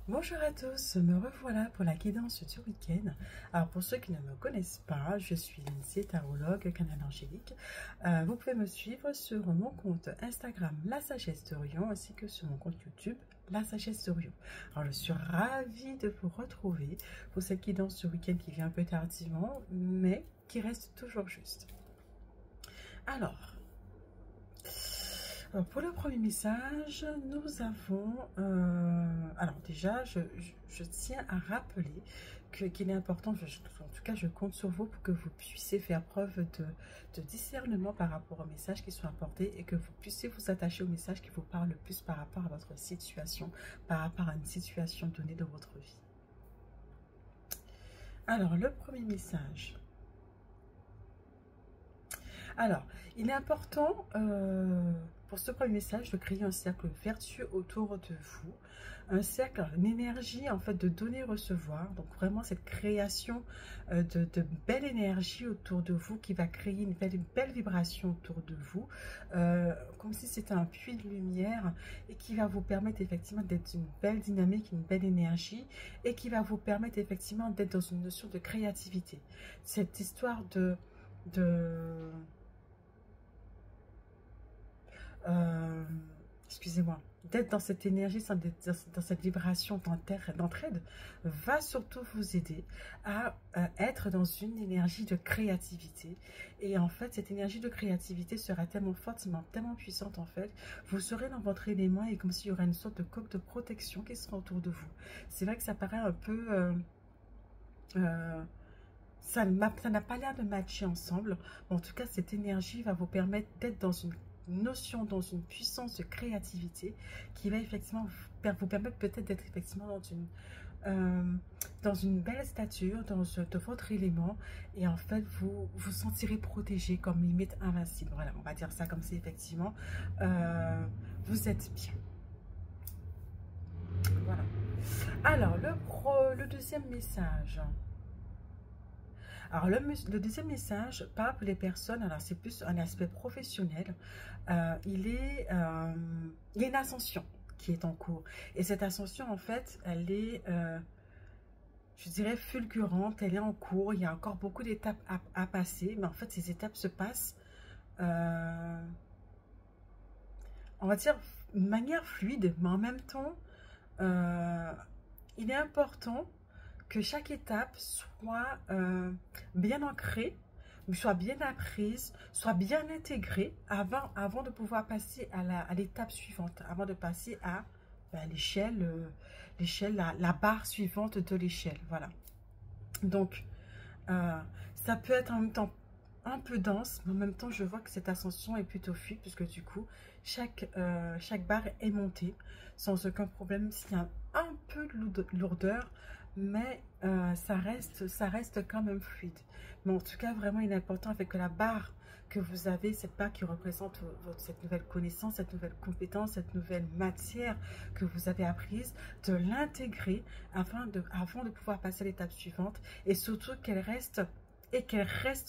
Bonjour à tous, me revoilà pour la guidance du week-end. Alors pour ceux qui ne me connaissent pas, je suis Lindsay, tarologue, canal angélique. Vous pouvez me suivre sur mon compte Instagram La Sagesse d'Orion ainsi que sur mon compte YouTube La Sagesse d'Orion. Alors je suis ravie de vous retrouver pour cette guidance du week-end qui vient un peu tardivement mais qui reste toujours juste. Alors pour le premier message, nous avons... alors déjà, je tiens à rappeler qu'il est important, en tout cas je compte sur vous pour que vous puissiez faire preuve de discernement par rapport aux messages qui sont apportés et que vous puissiez vous attacher aux messages qui vous parlent le plus par rapport à votre situation, par rapport à une situation donnée dans votre vie. Alors, le premier message... Alors, il est important pour ce premier message de créer un cercle vertueux autour de vous, un cercle, une énergie en fait de donner-recevoir, donc vraiment cette création de belle énergie autour de vous qui va créer une belle vibration autour de vous, comme si c'était un puits de lumière et qui va vous permettre effectivement d'être une belle dynamique, une belle énergie et qui va vous permettre effectivement d'être dans une notion de créativité. Cette histoire excusez-moi, d'être dans cette énergie, dans cette vibration d'entraide, va surtout vous aider à être dans une énergie de créativité. Et en fait, cette énergie de créativité sera tellement forte, tellement puissante en fait, vous serez dans votre élément et comme s'il y aurait une sorte de coque de protection qui sera autour de vous. C'est vrai que ça paraît un peu... ça n'a pas l'air de matcher ensemble. En tout cas, cette énergie va vous permettre d'être dans une notion, dans une puissance de créativité qui va effectivement vous permettre peut-être d'être effectivement dans une belle stature, de votre élément, et en fait vous vous sentirez protégé comme limite invincible. Voilà, on va dire ça comme si effectivement vous êtes bien. Voilà. Alors le deuxième message. Alors, le deuxième message, pas pour les personnes, alors c'est plus un aspect professionnel. Il y a une ascension qui est en cours. Et cette ascension, en fait, elle est, je dirais, fulgurante, elle est en cours. Il y a encore beaucoup d'étapes à passer, mais en fait, ces étapes se passent, on va dire, de manière fluide, mais en même temps, il est important que chaque étape soit bien ancrée, soit bien apprise, soit bien intégrée avant de pouvoir passer à l'étape suivante, avant de passer à l'échelle, la barre suivante de l'échelle. Voilà. Donc, ça peut être en même temps un peu dense, mais en même temps, je vois que cette ascension est plutôt fluide, puisque du coup, chaque barre est montée sans aucun problème. S'il y a un peu de lourdeur, mais ça reste quand même fluide. Mais en tout cas, vraiment, il est important avec que la barre que vous avez, cette barre qui représente cette nouvelle connaissance, cette nouvelle compétence, cette nouvelle matière que vous avez apprise, de l'intégrer avant de pouvoir passer à l'étape suivante, et surtout qu'elle reste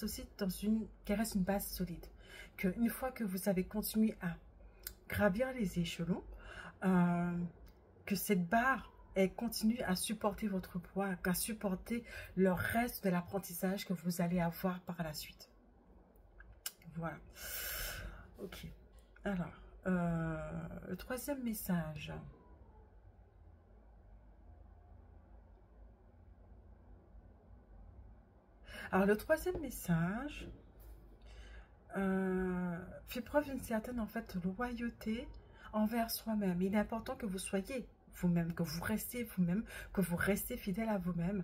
aussi qu'elle reste une base solide. Qu'une fois que vous avez continué à gravir les échelons, que cette barre elle continue à supporter votre poids, à supporter le reste de l'apprentissage que vous allez avoir par la suite. Voilà. Ok. Alors, le troisième message. Alors, le troisième message fait preuve d'une certaine, en fait, loyauté envers soi-même. Il est important que vous soyez vous-même, que vous restez vous-même, que vous restez fidèle à vous-même.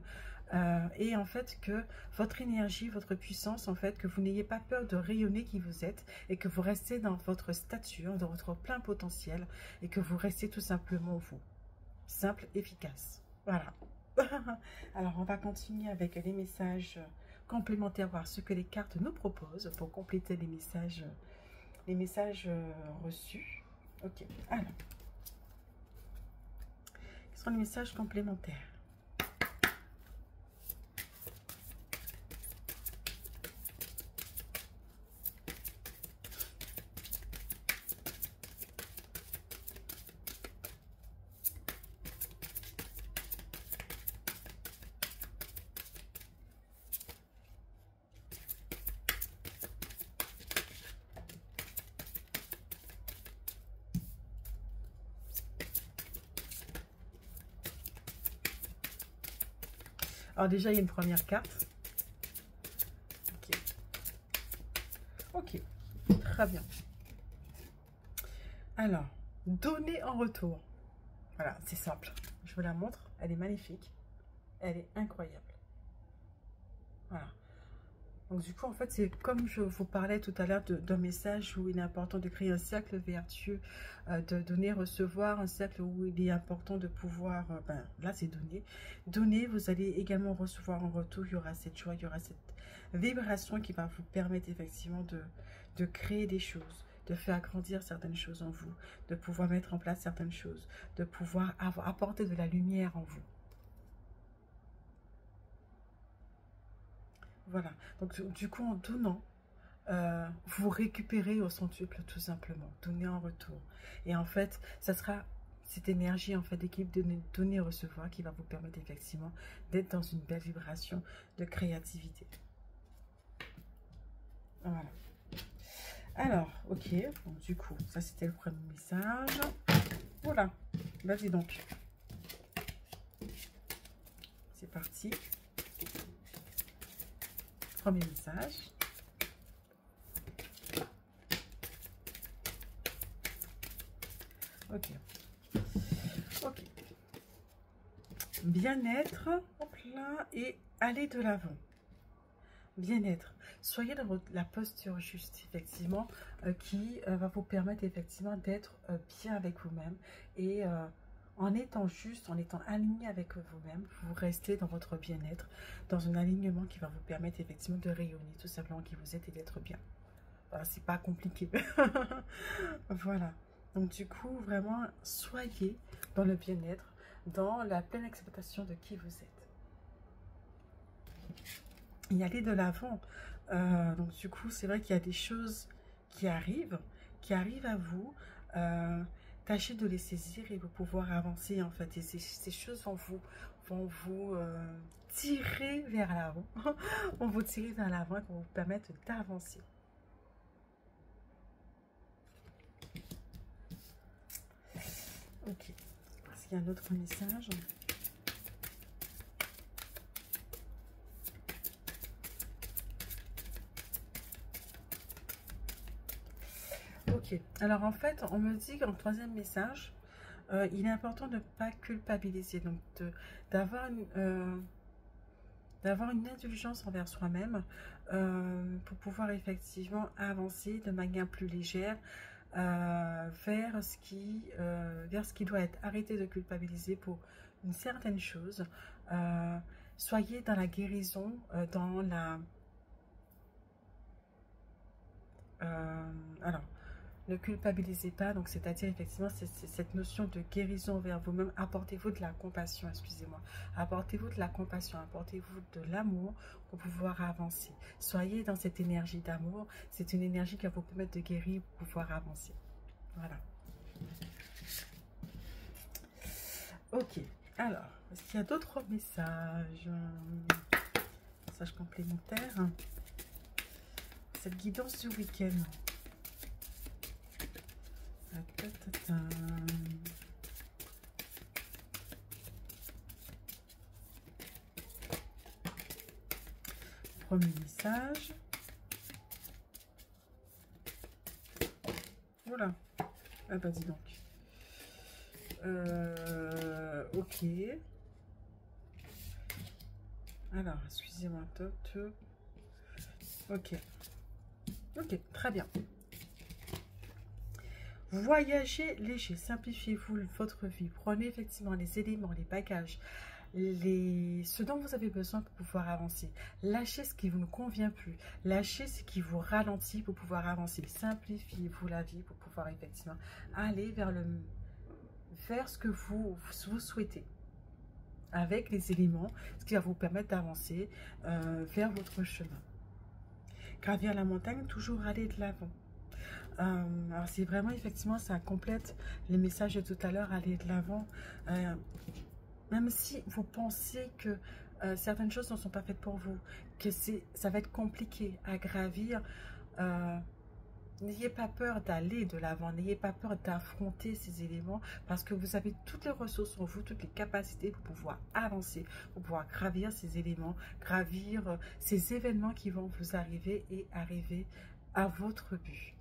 Et en fait, que votre énergie, votre puissance, en fait, que vous n'ayez pas peur de rayonner qui vous êtes et que vous restez dans votre stature, dans votre plein potentiel et que vous restez tout simplement vous. Simple, efficace. Voilà. Alors, on va continuer avec les messages complémentaires, voir ce que les cartes nous proposent pour compléter les messages reçus. Ok, alors, quels sont les messages complémentaires? Alors déjà, il y a une première carte. Ok, très bien. Alors, donner en retour. Voilà, c'est simple. Je vous la montre. Elle est magnifique. Elle est incroyable. Voilà. Donc du coup, en fait, c'est comme je vous parlais tout à l'heure d'un message où il est important de créer un cercle vertueux, de donner, recevoir, un cercle où il est important de pouvoir, là c'est donner. Donner, vous allez également recevoir en retour, il y aura cette joie, il y aura cette vibration qui va vous permettre effectivement de créer des choses, de faire grandir certaines choses en vous, de pouvoir mettre en place certaines choses, de pouvoir apporter de la lumière en vous. Voilà, donc du coup en donnant, vous récupérez au centuple tout simplement, donner en retour. Et en fait, ça sera cette énergie en fait d'équipe de donner recevoir qui va vous permettre effectivement d'être dans une belle vibration de créativité. Voilà. Alors, ok, donc, du coup, ça c'était le premier message. Voilà, vas-y donc. C'est parti. Premier message. Ok. Ok. Bien-être, hop là, et aller de l'avant. Bien-être. Soyez dans la posture juste, effectivement, qui va vous permettre effectivement d'être bien avec vous-même. Et en étant juste, en étant aligné avec vous-même, vous restez dans votre bien-être, dans un alignement qui va vous permettre effectivement de rayonner tout simplement qui vous êtes et d'être bien. Voilà, c'est pas compliqué. Voilà. Donc du coup, vraiment, soyez dans le bien-être, dans la pleine acceptation de qui vous êtes. Y aller de l'avant. Donc du coup, c'est vrai qu'il y a des choses qui arrivent à vous. Tâchez de les saisir et de pouvoir avancer en fait. Et ces choses vont vous tirer vers l'avant, vont vous tirer vers l'avant et vont vous permettre d'avancer. Ok. Est-ce qu'il y a un autre message? Ok. Alors en fait, on me dit qu'en troisième message, il est important de ne pas culpabiliser, donc d'avoir une indulgence envers soi-même pour pouvoir effectivement avancer de manière plus légère vers ce qui doit être. Arrêtez de culpabiliser pour une certaine chose. Soyez dans la guérison, dans la... alors, ne culpabilisez pas, donc c'est-à-dire effectivement c'est cette notion de guérison envers vous-même. Apportez-vous de la compassion, excusez-moi. Apportez-vous de la compassion, apportez-vous de l'amour pour pouvoir avancer. Soyez dans cette énergie d'amour. C'est une énergie qui va vous permettre de guérir pour pouvoir avancer. Voilà. Ok. Alors, est-ce qu'il y a d'autres messages? Message complémentaire. Cette guidance du week-end. Premier message. Voilà. Ah bah dis donc. Ok. Alors, excusez-moi. Ok. Ok, très bien. Voyagez léger, simplifiez-vous votre vie. Prenez effectivement les éléments, les bagages, ce dont vous avez besoin pour pouvoir avancer. Lâchez ce qui vous ne convient plus. Lâchez ce qui vous ralentit pour pouvoir avancer. Simplifiez-vous la vie pour pouvoir effectivement aller vers ce que vous souhaitez. Avec les éléments, ce qui va vous permettre d'avancer vers votre chemin. Gravir la montagne, toujours aller de l'avant. Alors c'est vraiment effectivement ça complète les messages de tout à l'heure, aller de l'avant, même si vous pensez que certaines choses ne sont pas faites pour vous, que ça va être compliqué à gravir, N'ayez pas peur d'aller de l'avant, n'ayez pas peur d'affronter ces éléments parce que vous avez toutes les ressources en vous, toutes les capacités pour pouvoir avancer, pour pouvoir gravir ces éléments, gravir ces événements qui vont vous arriver et arriver à votre but.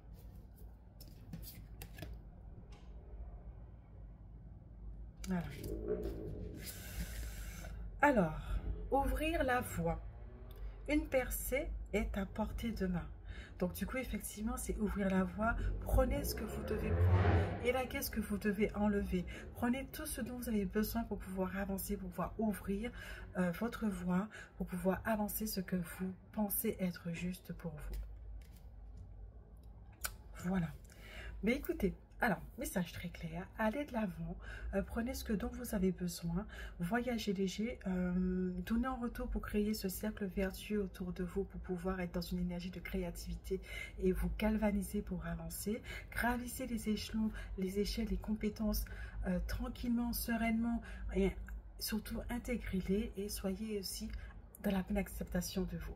Voilà. Alors, ouvrir la voie. Une percée est à portée de main. Donc du coup, effectivement, c'est ouvrir la voie. Prenez ce que vous devez prendre. Élaguez ce que vous devez enlever. Prenez tout ce dont vous avez besoin pour pouvoir avancer, pour pouvoir ouvrir votre voie, pour pouvoir avancer ce que vous pensez être juste pour vous. Voilà. Mais écoutez, alors, message très clair, allez de l'avant, prenez ce dont vous avez besoin, voyagez léger, donnez en retour pour créer ce cercle vertueux autour de vous, pour pouvoir être dans une énergie de créativité et vous galvaniser pour avancer. Gravissez les échelons, les échelles, les compétences tranquillement, sereinement, et surtout intégrez-les et soyez aussi dans la pleine acceptation de vous.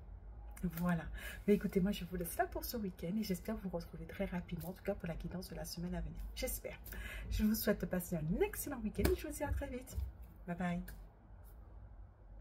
Voilà. Mais écoutez, moi je vous laisse là pour ce week-end et j'espère vous retrouver très rapidement, en tout cas pour la guidance de la semaine à venir. J'espère. Je vous souhaite de passer un excellent week-end et je vous dis à très vite. Bye bye.